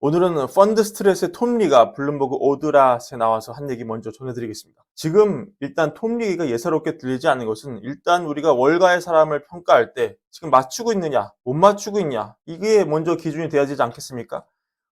오늘은 펀드 스트레스의 톰리가 블룸버그 오드랏에 나와서 한 얘기 먼저 전해드리겠습니다. 지금 일단 톰리가 예사롭게 들리지 않는 것은 일단 우리가 월가의 사람을 평가할 때 지금 맞추고 있느냐, 못 맞추고 있냐 이게 먼저 기준이 돼야 되지 않겠습니까?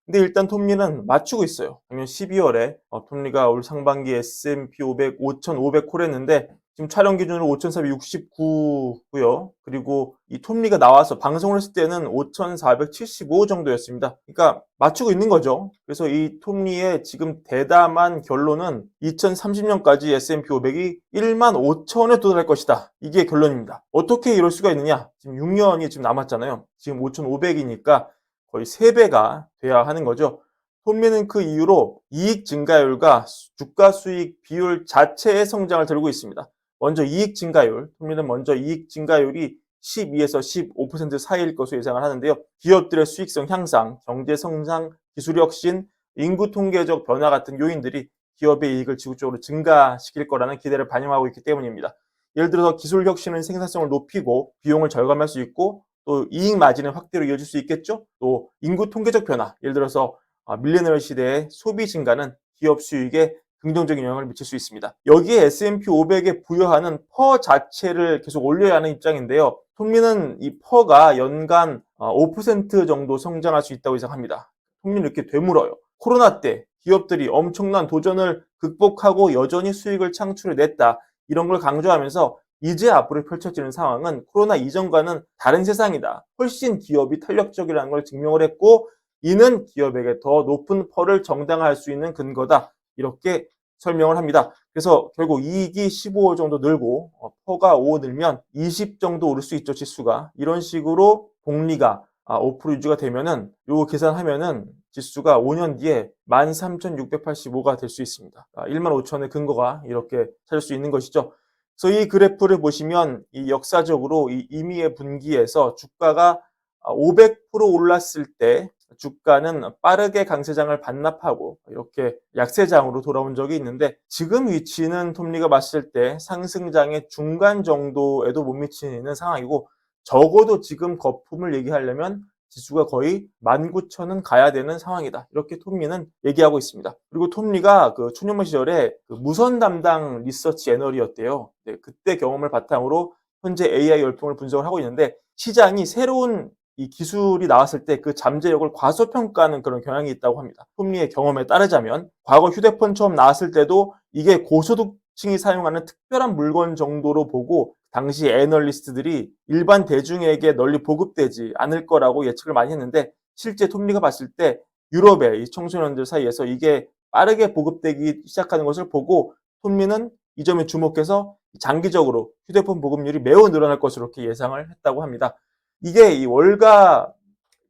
근데 일단 톰리는 맞추고 있어요. 작년 12월에 톰리가 올 상반기 S&P 500 5,500 콜했는데 지금 촬영 기준으로 5,469고요. 그리고 이 톱니가 나와서 방송을 했을 때는 5,475 정도였습니다. 그러니까 맞추고 있는 거죠. 그래서 이 톱니의 지금 대담한 결론은 2030년까지 S&P 500이 1만 5천에 도달할 것이다. 이게 결론입니다. 어떻게 이럴 수가 있느냐? 지금 6년이 지금 남았잖아요. 지금 5,500이니까 거의 3배가 돼야 하는 거죠. 톱니는 그 이후로 이익 증가율과 주가 수익 비율 자체의 성장을 들고 있습니다. 먼저 이익 증가율, 톱니는 먼저 이익 증가율이 12에서 15% 사이일 것으로 예상을 하는데요. 기업들의 수익성 향상, 경제 성장, 기술 혁신, 인구 통계적 변화 같은 요인들이 기업의 이익을 지속적으로 증가시킬 거라는 기대를 반영하고 있기 때문입니다. 예를 들어서 기술 혁신은 생산성을 높이고 비용을 절감할 수 있고 또 이익 마진의 확대로 이어질 수 있겠죠. 또 인구 통계적 변화, 예를 들어서 밀레니얼 시대의 소비 증가는 기업 수익에 긍정적인 영향을 미칠 수 있습니다. 여기에 S&P 500에 부여하는 퍼 자체를 계속 올려야 하는 입장인데요. 톱니는 이 퍼가 연간 5% 정도 성장할 수 있다고 예상합니다. 톱니는 이렇게 되물어요. 코로나 때 기업들이 엄청난 도전을 극복하고 여전히 수익을 창출해냈다. 이런 걸 강조하면서 이제 앞으로 펼쳐지는 상황은 코로나 이전과는 다른 세상이다. 훨씬 기업이 탄력적이라는 걸 증명을 했고 이는 기업에게 더 높은 퍼를 정당화할 수 있는 근거다. 이렇게 설명을 합니다. 그래서 결국 이익이 15 정도 늘고 퍼가 5 늘면 20 정도 오를 수 있죠, 지수가. 이런 식으로 복리가 5% 유지가 되면은 요거 계산하면은 지수가 5년 뒤에 13,685가 될 수 있습니다. 1만 5천의 근거가 이렇게 찾을 수 있는 것이죠. 그래서 이 그래프를 보시면 이 역사적으로 이 임의의 분기에서 주가가 500% 올랐을 때 주가는 빠르게 강세장을 반납하고 이렇게 약세장으로 돌아온 적이 있는데 지금 위치는 톱니가 봤을 때 상승장의 중간 정도에도 못 미치는 상황이고 적어도 지금 거품을 얘기하려면 지수가 거의 19,000은 가야 되는 상황이다. 이렇게 톱니는 얘기하고 있습니다. 그리고 톱니가 그 초년만 시절에 그 무선 담당 리서치 애널이었대요. 네, 그때 경험을 바탕으로 현재 AI 열풍을 분석을 하고 있는데 시장이 새로운 이 기술이 나왔을 때 그 잠재력을 과소평가하는 그런 경향이 있다고 합니다. 톱니의 경험에 따르자면 과거 휴대폰 처음 나왔을 때도 이게 고소득층이 사용하는 특별한 물건 정도로 보고 당시 애널리스트들이 일반 대중에게 널리 보급되지 않을 거라고 예측을 많이 했는데 실제 톱니가 봤을 때 유럽의 이 청소년들 사이에서 이게 빠르게 보급되기 시작하는 것을 보고 톱니는 이 점에 주목해서 장기적으로 휴대폰 보급률이 매우 늘어날 것으로 이렇게 예상을 했다고 합니다. 이게 이 월가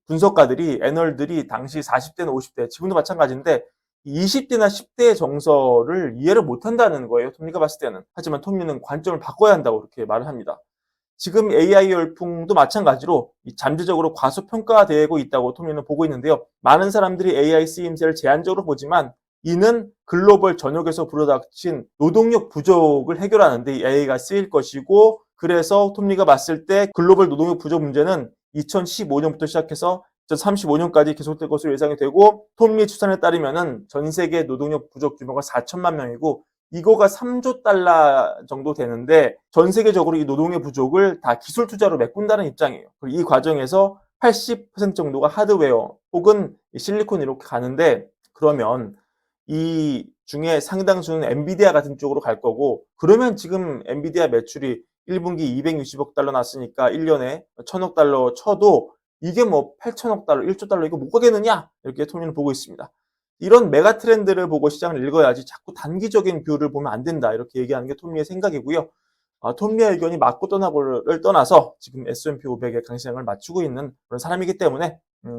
분석가들이 애널들이 당시 40대나 50대 지금도 마찬가지인데 20대나 10대의 정서를 이해를 못한다는 거예요. 톱니가 봤을 때는. 하지만 톱니는 관점을 바꿔야 한다고 그렇게 말을 합니다. 지금 AI 열풍도 마찬가지로 잠재적으로 과소평가되고 있다고 톱니는 보고 있는데요. 많은 사람들이 AI 쓰임새를 제한적으로 보지만 이는 글로벌 전역에서 불어닥친 노동력 부족을 해결하는 데 AI가 쓰일 것이고 그래서 톱니가 봤을 때 글로벌 노동력 부족 문제는 2015년부터 시작해서 2035년까지 계속될 것으로 예상이 되고 톱니 추산에 따르면은 전 세계 노동력 부족 규모가 4천만 명이고 이거가 3조 달러 정도 되는데 전 세계적으로 이 노동의 부족을 다 기술 투자로 메꾼다는 입장이에요. 이 과정에서 80% 정도가 하드웨어 혹은 실리콘 이렇게 가는데 그러면 이 중에 상당수는 엔비디아 같은 쪽으로 갈 거고 그러면 지금 엔비디아 매출이 1분기 260억 달러 났으니까 1년에 1,000억 달러 쳐도 이게 뭐 8천억 달러, 1조 달러 이거 못 가겠느냐? 이렇게 톱니는 보고 있습니다. 이런 메가 트렌드를 보고 시장을 읽어야지 자꾸 단기적인 뷰를 보면 안 된다. 이렇게 얘기하는 게 톱니의 생각이고요. 톱니의 의견이 맞고 떠나고를 떠나서 지금 S&P 500의 강세장을 맞추고 있는 그런 사람이기 때문에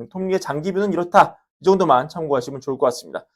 톱니의 장기 뷰는 이렇다. 이 정도만 참고하시면 좋을 것 같습니다.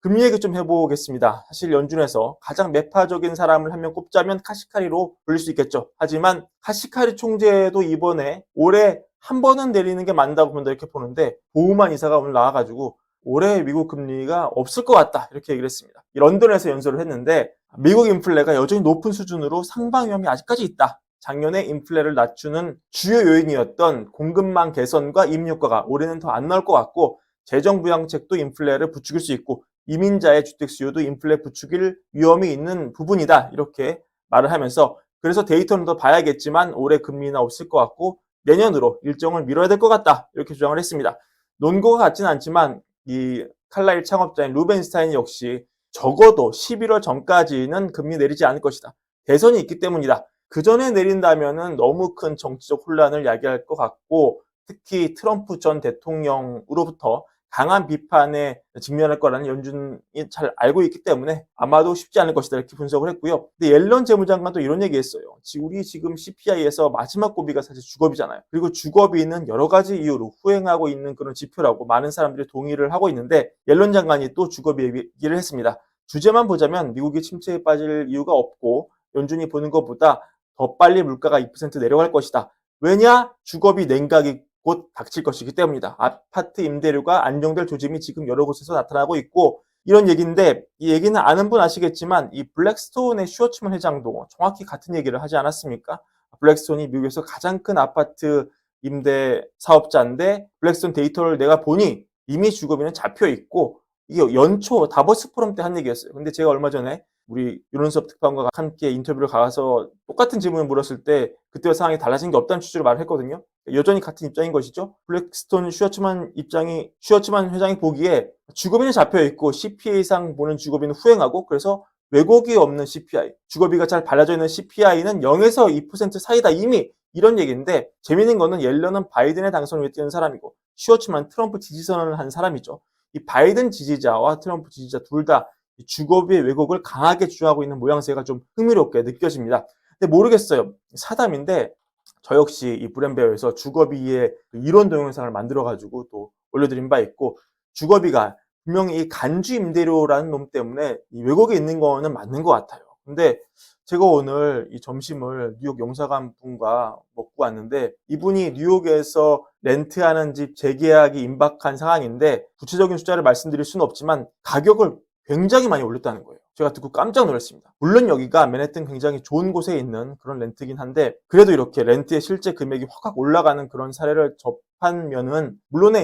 금리 얘기 좀 해보겠습니다. 사실 연준에서 가장 매파적인 사람을 한 명 꼽자면 카시카리로 불릴 수 있겠죠. 하지만 카시카리 총재도 이번에 올해 한 번은 내리는 게 맞다고 본다 이렇게 보는데 보우만 이사가 오늘 나와가지고 올해 미국 금리가 없을 것 같다 이렇게 얘기를 했습니다. 런던에서 연설을 했는데 미국 인플레가 여전히 높은 수준으로 상방 위험이 아직까지 있다. 작년에 인플레를 낮추는 주요 요인이었던 공급망 개선과 임대 효과가 올해는 더 안 나올 것 같고 재정부양책도 인플레를 부추길 수 있고 이민자의 주택 수요도 인플레 부추길 위험이 있는 부분이다. 이렇게 말을 하면서 그래서 데이터는 더 봐야겠지만 올해 금리는 없을 것 같고 내년으로 일정을 미뤄야 될 것 같다. 이렇게 주장을 했습니다. 논거가 같지는 않지만 이 칼라일 창업자인 루벤스타인 역시 적어도 11월 전까지는 금리 내리지 않을 것이다. 대선이 있기 때문이다. 그 전에 내린다면은 너무 큰 정치적 혼란을 야기할 것 같고 특히 트럼프 전 대통령으로부터 강한 비판에 직면할 거라는 연준이 잘 알고 있기 때문에 아마도 쉽지 않을 것이다 이렇게 분석을 했고요. 근데 옐런 재무장관도 이런 얘기했어요. 우리 지금 CPI에서 마지막 고비가 사실 주거비잖아요. 그리고 주거비는 여러 가지 이유로 후행하고 있는 그런 지표라고 많은 사람들이 동의를 하고 있는데 옐런 장관이 또 주거비 얘기를 했습니다. 주제만 보자면 미국이 침체에 빠질 이유가 없고 연준이 보는 것보다 더 빨리 물가가 2% 내려갈 것이다. 왜냐? 주거비 냉각이 곧 닥칠 것이기 때문이다. 아파트 임대료가 안정될 조짐이 지금 여러 곳에서 나타나고 있고 이런 얘기인데 이 얘기는 아는 분 아시겠지만 이 블랙스톤의 슈워츠만 회장도 정확히 같은 얘기를 하지 않았습니까? 블랙스톤이 미국에서 가장 큰 아파트 임대 사업자인데 블랙스톤 데이터를 내가 보니 이미 주거비는 잡혀 있고 이게 연초 다보스 포럼 때 한 얘기였어요. 근데 제가 얼마 전에 우리 윤은섭 특파원과 함께 인터뷰를 가서 똑같은 질문을 물었을 때 그때와 상황이 달라진 게 없다는 취지로 말을 했거든요. 여전히 같은 입장인 것이죠. 블랙스톤 슈워츠만 회장이 보기에 주거비는 잡혀 있고 CPI상 보는 주거비는 후행하고 그래서 왜곡이 없는 CPI, 주거비가 잘 발라져 있는 CPI는 0에서 2% 사이다 이미 이런 얘기인데 재미있는 거는 옐런은 바이든의 당선을 위해 뛰는 사람이고 슈워츠만 트럼프 지지선을 한 사람이죠. 이 바이든 지지자와 트럼프 지지자 둘 다 주거비의 왜곡을 강하게 주장하고 있는 모양새가 좀 흥미롭게 느껴집니다. 근데 모르겠어요. 사담인데 저 역시 이 브랜베어에서 주거비의 이론 동영상을 만들어가지고 또 올려드린 바 있고 주거비가 분명히 이 간주 임대료라는 놈 때문에 이 왜곡이 있는 거는 맞는 것 같아요. 근데 제가 오늘 이 점심을 뉴욕 영사관 분과 먹고 왔는데 이분이 뉴욕에서 렌트하는 집 재계약이 임박한 상황인데 구체적인 숫자를 말씀드릴 수는 없지만 가격을 굉장히 많이 올렸다는 거예요. 제가 듣고 깜짝 놀랐습니다. 물론 여기가 맨해튼 굉장히 좋은 곳에 있는 그런 렌트긴 한데 그래도 이렇게 렌트의 실제 금액이 확 올라가는 그런 사례를 접한 면은 물론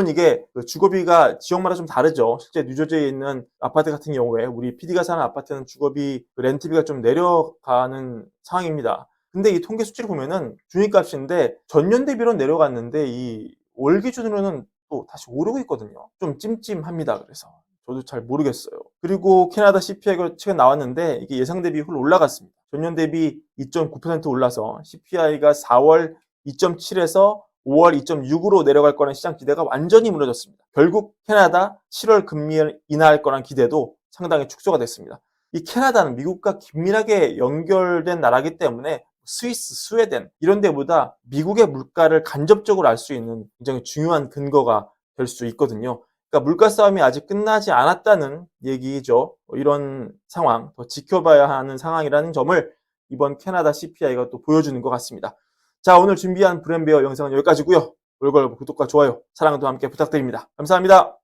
이게 주거비가 지역마다 좀 다르죠. 실제 뉴저지에 있는 아파트 같은 경우에 우리 PD가 사는 아파트는 주거비 렌트비가 좀 내려가는 상황입니다. 근데 이 통계 수치를 보면은 중위값인데 전년 대비로 내려갔는데 이 월 기준으로는 또 다시 오르고 있거든요. 좀 찜찜합니다. 그래서 저도 잘 모르겠어요. 그리고 캐나다 CPI가 최근 나왔는데 이게 예상 대비 훌 올라갔습니다. 전년 대비 2.9% 올라서 CPI가 4월 2.7에서 5월 2.6으로 내려갈 거라는 시장 기대가 완전히 무너졌습니다. 결국 캐나다 7월 금리 인하할 거란 기대도 상당히 축소가 됐습니다. 이 캐나다는 미국과 긴밀하게 연결된 나라이기 때문에 스위스, 스웨덴 이런 데보다 미국의 물가를 간접적으로 알 수 있는 굉장히 중요한 근거가 될 수 있거든요. 그러니까 물가 싸움이 아직 끝나지 않았다는 얘기죠. 이런 상황, 더 지켜봐야 하는 상황이라는 점을 이번 캐나다 CPI가 또 보여주는 것 같습니다. 자, 오늘 준비한 브랜베어 영상은 여기까지고요. 올걸 구독과 좋아요, 사랑도 함께 부탁드립니다. 감사합니다.